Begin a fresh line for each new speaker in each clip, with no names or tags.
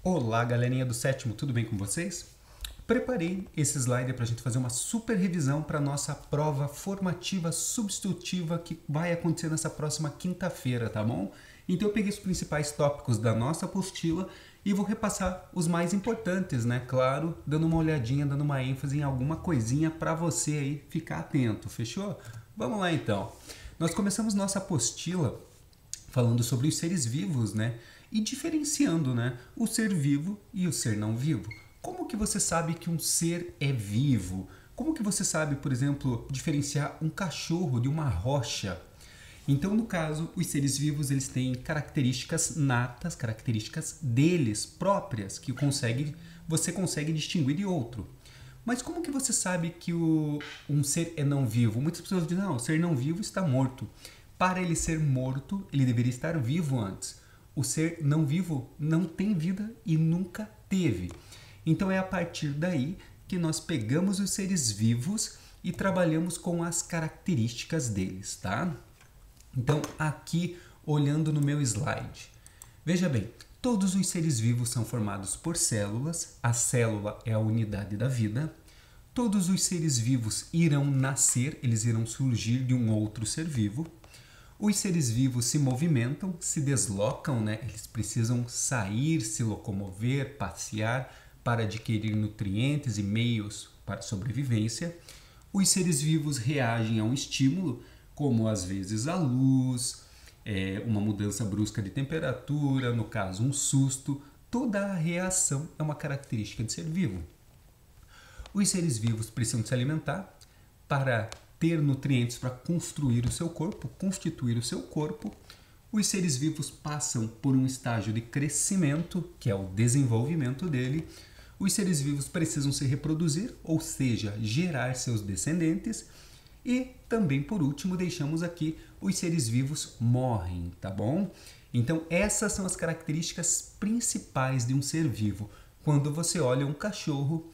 Olá, galerinha do sétimo, tudo bem com vocês? Preparei esse slide para a gente fazer uma super revisão para a nossa prova formativa substitutiva que vai acontecer nessa próxima quinta-feira, tá bom? Então eu peguei os principais tópicos da nossa apostila e vou repassar os mais importantes, né? Claro, dando uma olhadinha, dando uma ênfase em alguma coisinha para você aí ficar atento, fechou? Vamos lá então. Nós começamos nossa apostila falando sobre os seres vivos, né? E diferenciando, né, o ser vivo e o ser não vivo. Como que você sabe que um ser é vivo? Como que você sabe, por exemplo, diferenciar um cachorro de uma rocha? Então, no caso, os seres vivos eles têm características natas, características deles próprias, que você consegue distinguir de outro. Mas como que você sabe que um ser é não vivo? Muitas pessoas dizem, não, o ser não vivo está morto. Para ele ser morto, ele deveria estar vivo antes. O ser não vivo não tem vida e nunca teve. Então é a partir daí que nós pegamos os seres vivos e trabalhamos com as características deles, tá? Então aqui, olhando no meu slide, veja bem, todos os seres vivos são formados por células, a célula é a unidade da vida. Todos os seres vivos irão nascer, eles irão surgir de um outro ser vivo. Os seres vivos se movimentam, se deslocam, né? Eles precisam sair, se locomover, passear para adquirir nutrientes e meios para a sobrevivência. Os seres vivos reagem a um estímulo, como às vezes a luz, uma mudança brusca de temperatura, no caso um susto. Toda a reação é uma característica de ser vivo. Os seres vivos precisam se alimentar para ter nutrientes para construir o seu corpo, constituir o seu corpo. Os seres vivos passam por um estágio de crescimento, que é o desenvolvimento dele. Os seres vivos precisam se reproduzir, ou seja, gerar seus descendentes. E também, por último, deixamos aqui os seres vivos morrem, tá bom? Então, essas são as características principais de um ser vivo. Quando você olha um cachorro,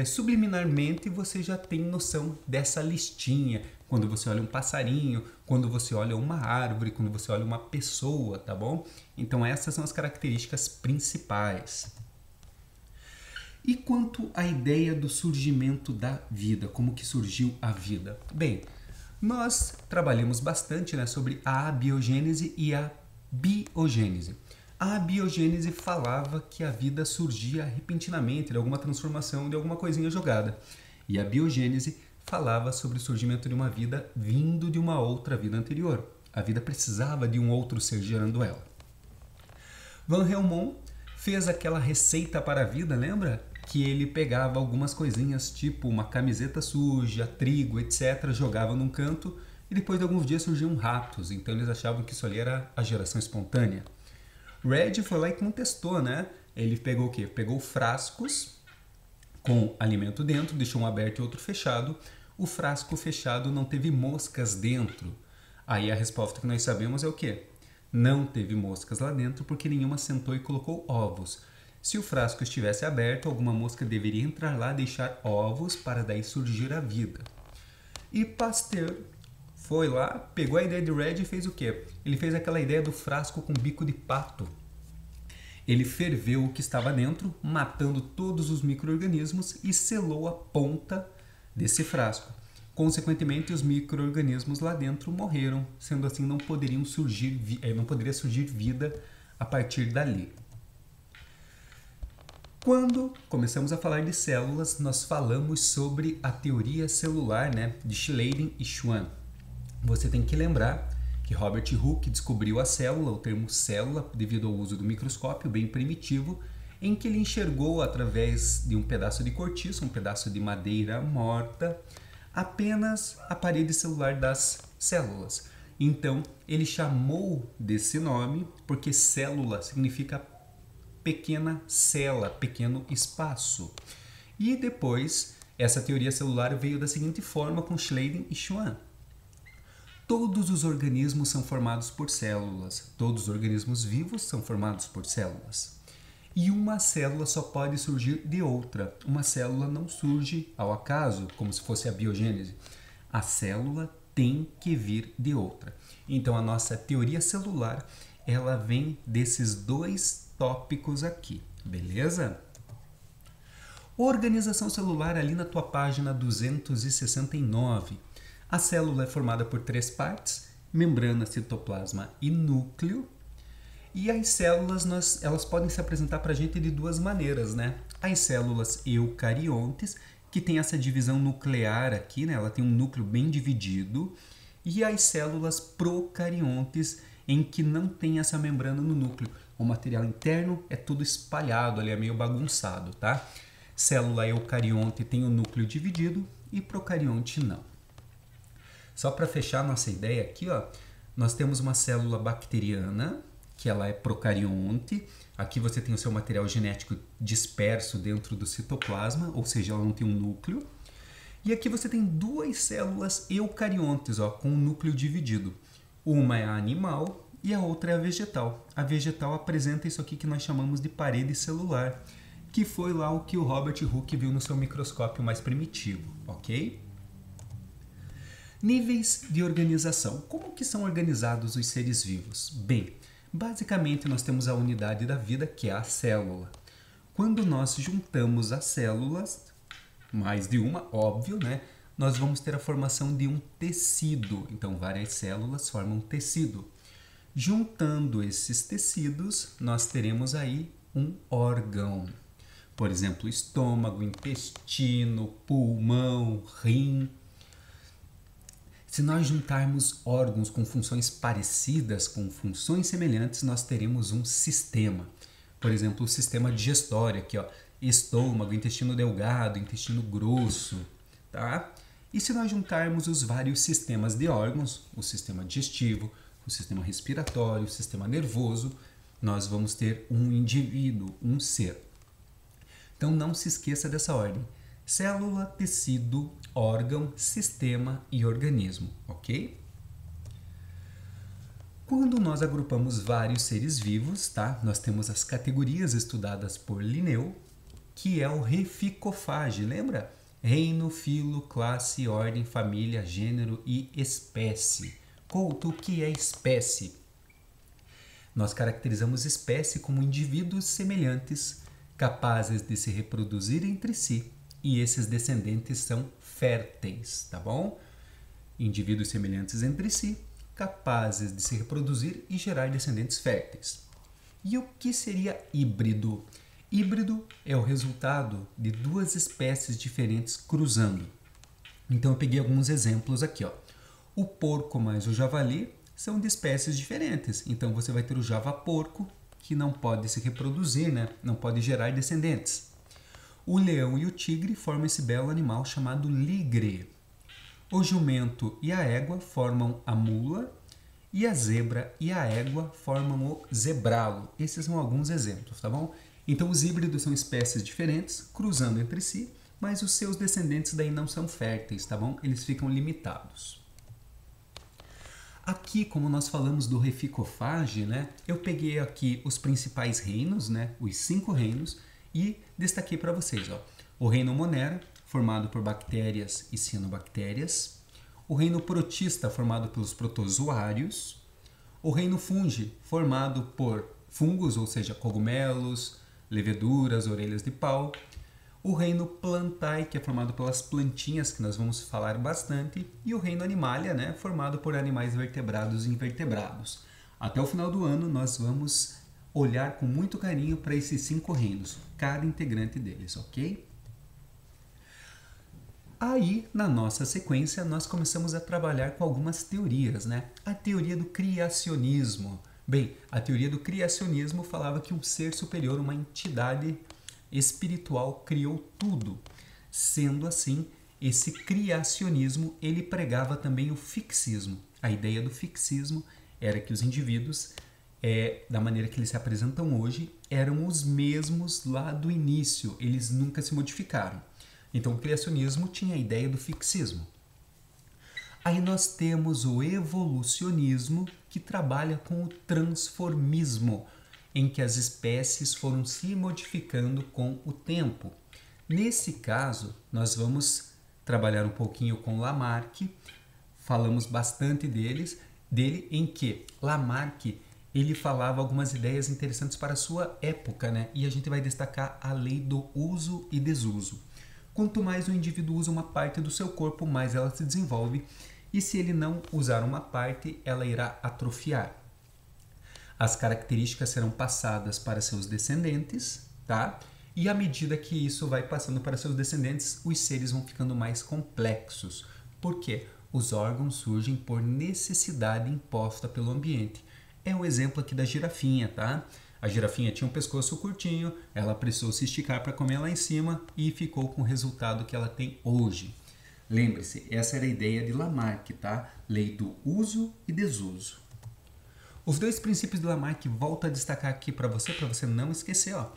subliminarmente você já tem noção dessa listinha. Quando você olha um passarinho, quando você olha uma árvore, quando você olha uma pessoa, tá bom? Então essas são as características principais. E quanto à ideia do surgimento da vida, como que surgiu a vida? Bem, nós trabalhamos bastante, né, sobre a abiogênese e a biogênese. A biogênese falava que a vida surgia repentinamente, de alguma transformação, de alguma coisinha jogada. E a biogênese falava sobre o surgimento de uma vida vindo de uma outra vida anterior. A vida precisava de um outro ser gerando ela. Van Helmont fez aquela receita para a vida, lembra? Que ele pegava algumas coisinhas, tipo uma camiseta suja, trigo, etc., jogava num canto e depois de alguns dias surgiam ratos. Então eles achavam que isso ali era a geração espontânea. Red foi lá e contestou, né? Ele pegou o quê? Pegou frascos com alimento dentro, deixou um aberto e outro fechado. O frasco fechado não teve moscas dentro. Aí a resposta que nós sabemos é o quê? Não teve moscas lá dentro porque nenhuma sentou e colocou ovos. Se o frasco estivesse aberto, alguma mosca deveria entrar lá e deixar ovos para daí surgir a vida. E Pasteur foi lá, pegou a ideia de Red e fez o quê? Ele fez aquela ideia do frasco com bico de pato. Ele ferveu o que estava dentro, matando todos os micro-organismos e selou a ponta desse frasco. Consequentemente, os micro-organismos lá dentro morreram, sendo assim não poderia surgir vida a partir dali. Quando começamos a falar de células, nós falamos sobre a teoria celular, né, de Schleiden e Schwann. Você tem que lembrar que Robert Hooke descobriu a célula, o termo célula, devido ao uso do microscópio bem primitivo, em que ele enxergou através de um pedaço de cortiça, um pedaço de madeira morta, apenas a parede celular das células. Então, ele chamou desse nome porque célula significa pequena cela, pequeno espaço. E depois, essa teoria celular veio da seguinte forma com Schleiden e Schwann. Todos os organismos são formados por células. Todos os organismos vivos são formados por células. E uma célula só pode surgir de outra. Uma célula não surge ao acaso, como se fosse a biogênese. A célula tem que vir de outra. Então, a nossa teoria celular ela vem desses dois tópicos aqui, beleza? Organização celular ali na tua página 269. A célula é formada por 3 partes, membrana, citoplasma e núcleo. E as células, elas podem se apresentar para a gente de duas maneiras, né? As células eucariontes, que tem essa divisão nuclear aqui, né? Ela tem um núcleo bem dividido. E as células procariontes, em que não tem essa membrana no núcleo. O material interno é tudo espalhado, ali é meio bagunçado, tá? Célula eucarionte tem o núcleo dividido e procarionte não. Só para fechar nossa ideia aqui, ó, nós temos uma célula bacteriana, que ela é procarionte. Aqui você tem o seu material genético disperso dentro do citoplasma, ou seja, ela não tem um núcleo. E aqui você tem duas células eucariontes, ó, com o núcleo dividido. Uma é a animal e a outra é a vegetal. A vegetal apresenta isso aqui que nós chamamos de parede celular, que foi lá o que o Robert Hooke viu no seu microscópio mais primitivo, ok? Níveis de organização. Como que são organizados os seres vivos? Bem, basicamente nós temos a unidade da vida, que é a célula. Quando nós juntamos as células, mais de uma, óbvio, né? Nós vamos ter a formação de um tecido. Então, várias células formam um tecido. Juntando esses tecidos, nós teremos aí um órgão. Por exemplo, estômago, intestino, pulmão, rim. Se nós juntarmos órgãos com funções parecidas, com funções semelhantes, nós teremos um sistema. Por exemplo, o sistema digestório, aqui, ó, estômago, intestino delgado, intestino grosso, tá? E se nós juntarmos os vários sistemas de órgãos, o sistema digestivo, o sistema respiratório, o sistema nervoso, nós vamos ter um indivíduo, um ser. Então não se esqueça dessa ordem: célula, tecido, órgão, sistema e organismo, ok? Quando nós agrupamos vários seres vivos, tá? Nós temos as categorias estudadas por Linneu, que é o reficofage, lembra? Reino, filo, classe, ordem, família, gênero e espécie. Couto, o que é espécie? Nós caracterizamos espécie como indivíduos semelhantes, capazes de se reproduzir entre si, e esses descendentes são férteis, tá bom? Indivíduos semelhantes entre si, capazes de se reproduzir e gerar descendentes férteis. E o que seria híbrido? Híbrido é o resultado de duas espécies diferentes cruzando. Então eu peguei alguns exemplos aqui, ó. O porco mais o javali são de espécies diferentes. Então você vai ter o javaporco, que não pode se reproduzir, né? Não pode gerar descendentes. O leão e o tigre formam esse belo animal chamado ligre. O jumento e a égua formam a mula, e a zebra e a égua formam o zebralo. Esses são alguns exemplos, tá bom? Então os híbridos são espécies diferentes, cruzando entre si, mas os seus descendentes daí não são férteis, tá bom? Eles ficam limitados. Aqui, como nós falamos do reficofage, né? Eu peguei aqui os principais reinos, né? Os 5 reinos, e destaquei para vocês, ó. O reino Monera, formado por bactérias e cianobactérias. O reino protista, formado pelos protozoários. O reino fungi, formado por fungos, ou seja, cogumelos, leveduras, orelhas de pau. O reino plantae, que é formado pelas plantinhas, que nós vamos falar bastante. E o reino animalia, né, formado por animais vertebrados e invertebrados. Até o final do ano, nós vamos olhar com muito carinho para esses 5 reinos, cada integrante deles, ok? Aí, na nossa sequência, nós começamos a trabalhar com algumas teorias, né? A teoria do criacionismo. Bem, a teoria do criacionismo falava que um ser superior, uma entidade espiritual, criou tudo. Sendo assim, esse criacionismo, ele pregava também o fixismo. A ideia do fixismo era que os indivíduos, da maneira que eles se apresentam hoje, eram os mesmos lá do início, eles nunca se modificaram. Então o criacionismo tinha a ideia do fixismo. Aí nós temos o evolucionismo, que trabalha com o transformismo, em que as espécies foram se modificando com o tempo. Nesse caso, nós vamos trabalhar um pouquinho com Lamarck, falamos bastante dele, em que Lamarck ele falava algumas ideias interessantes para a sua época, né? E a gente vai destacar a lei do uso e desuso. Quanto mais o indivíduo usa uma parte do seu corpo, mais ela se desenvolve, e se ele não usar uma parte, ela irá atrofiar. As características serão passadas para seus descendentes, tá? E à medida que isso vai passando para seus descendentes, os seres vão ficando mais complexos. Por quê? Os órgãos surgem por necessidade imposta pelo ambiente. É o exemplo aqui da girafinha, tá? A girafinha tinha um pescoço curtinho, ela precisou se esticar para comer lá em cima e ficou com o resultado que ela tem hoje. Lembre-se, essa era a ideia de Lamarck, tá? Lei do uso e desuso. Os dois princípios de Lamarck volto a destacar aqui para você não esquecer, ó.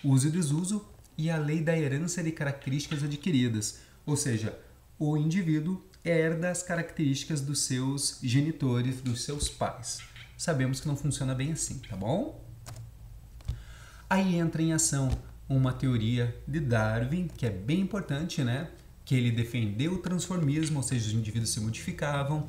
Uso e desuso e a lei da herança de características adquiridas. Ou seja, o indivíduo herda as características dos seus genitores, dos seus pais. Sabemos que não funciona bem assim, tá bom? Aí entra em ação uma teoria de Darwin, que é bem importante, né? Que ele defendeu o transformismo, ou seja, os indivíduos se modificavam.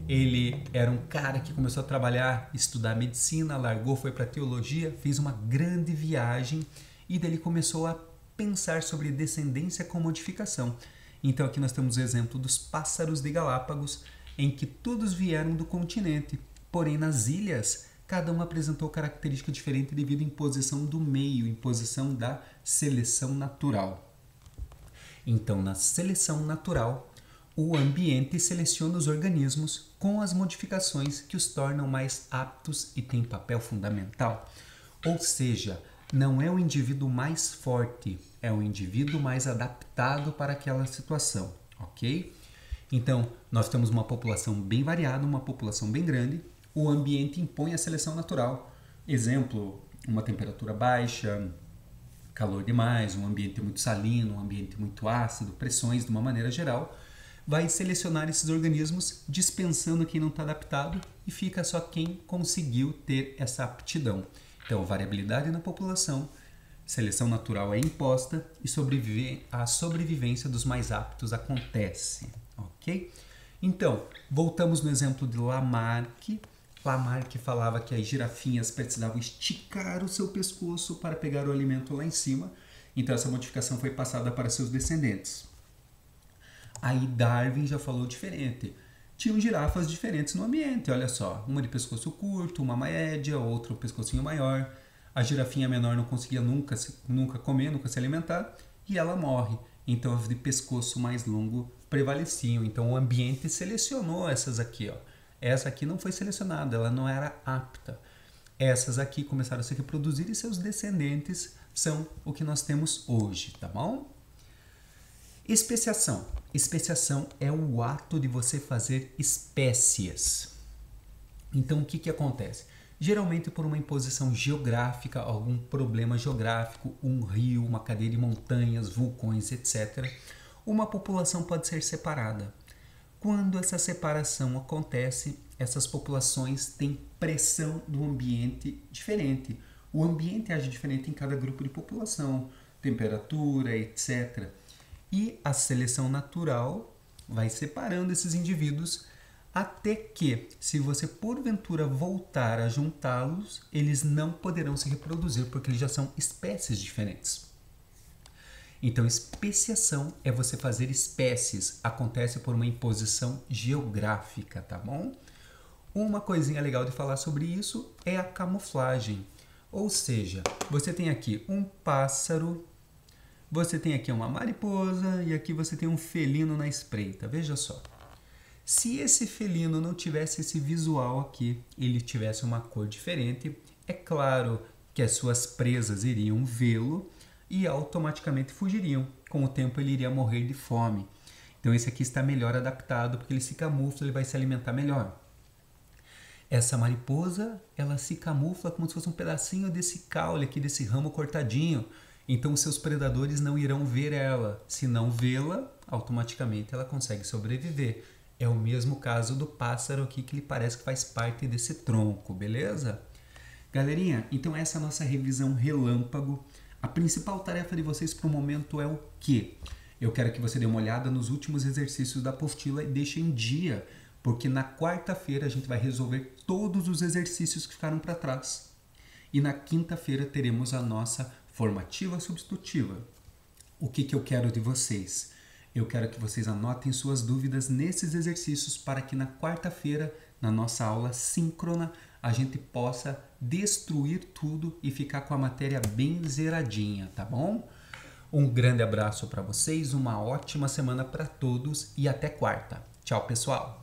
Ele era um cara que começou a trabalhar, estudar medicina, largou, foi para teologia, fez uma grande viagem e daí ele começou a pensar sobre descendência com modificação. Então aqui nós temos o exemplo dos pássaros de Galápagos, em que todos vieram do continente, porém nas ilhas cada um apresentou característica diferente devido à imposição do meio, imposição da seleção natural. Então na seleção natural, o ambiente seleciona os organismos com as modificações que os tornam mais aptos e têm papel fundamental. Ou seja, não é o indivíduo mais forte, é o indivíduo mais adaptado para aquela situação, ok? Então, nós temos uma população bem variada, uma população bem grande, o ambiente impõe a seleção natural. Exemplo, uma temperatura baixa, calor demais, um ambiente muito salino, um ambiente muito ácido, pressões de uma maneira geral, vai selecionar esses organismos dispensando quem não está adaptado e fica só quem conseguiu ter essa aptidão. Então, variabilidade na população, seleção natural é imposta e a sobrevivência dos mais aptos acontece, ok? Então, voltamos no exemplo de Lamarck. Lamarck falava que as girafinhas precisavam esticar o seu pescoço para pegar o alimento lá em cima, então essa modificação foi passada para seus descendentes. Aí Darwin já falou diferente. Tinham girafas diferentes no ambiente, olha só. Uma de pescoço curto, uma média, outra um pescocinho maior. A girafinha menor não conseguia nunca comer, nunca se alimentar, e ela morre. Então as de pescoço mais longo prevaleciam. Então o ambiente selecionou essas aqui, ó. Essa aqui não foi selecionada, ela não era apta. Essas aqui começaram a se reproduzir e seus descendentes são o que nós temos hoje, tá bom? Especiação. Especiação é o ato de você fazer espécies. Então, o que acontece? Geralmente por uma imposição geográfica, algum problema geográfico, um rio, uma cadeia de montanhas, vulcões, etc., uma população pode ser separada. Quando essa separação acontece, essas populações têm pressão do ambiente diferente. O ambiente age diferente em cada grupo de população, temperatura, etc., e a seleção natural vai separando esses indivíduos até que, se você porventura voltar a juntá-los, eles não poderão se reproduzir porque eles já são espécies diferentes. Então, especiação é você fazer espécies, acontece por uma imposição geográfica, tá bom? Uma coisinha legal de falar sobre isso é a camuflagem. Ou seja, você tem aqui um pássaro, você tem aqui uma mariposa e aqui você tem um felino na espreita. Veja só. Se esse felino não tivesse esse visual aqui, ele tivesse uma cor diferente, é claro que as suas presas iriam vê-lo e automaticamente fugiriam. Com o tempo ele iria morrer de fome. Então esse aqui está melhor adaptado porque ele se camufla, ele vai se alimentar melhor. Essa mariposa, ela se camufla como se fosse um pedacinho desse caule aqui, desse ramo cortadinho. Então, os seus predadores não irão ver ela. Se não vê-la, automaticamente ela consegue sobreviver. É o mesmo caso do pássaro aqui, que ele parece que faz parte desse tronco, beleza? Galerinha, então essa é a nossa revisão relâmpago. A principal tarefa de vocês para o momento é o quê? Eu quero que você dê uma olhada nos últimos exercícios da apostila e deixe em dia, porque na quarta-feira a gente vai resolver todos os exercícios que ficaram para trás. E na quinta-feira teremos a nossa formativa substitutiva. O que eu quero de vocês? Eu quero que vocês anotem suas dúvidas nesses exercícios para que na quarta-feira, na nossa aula síncrona, a gente possa destruir tudo e ficar com a matéria bem zeradinha, tá bom? Um grande abraço para vocês, uma ótima semana para todos e até quarta. Tchau, pessoal!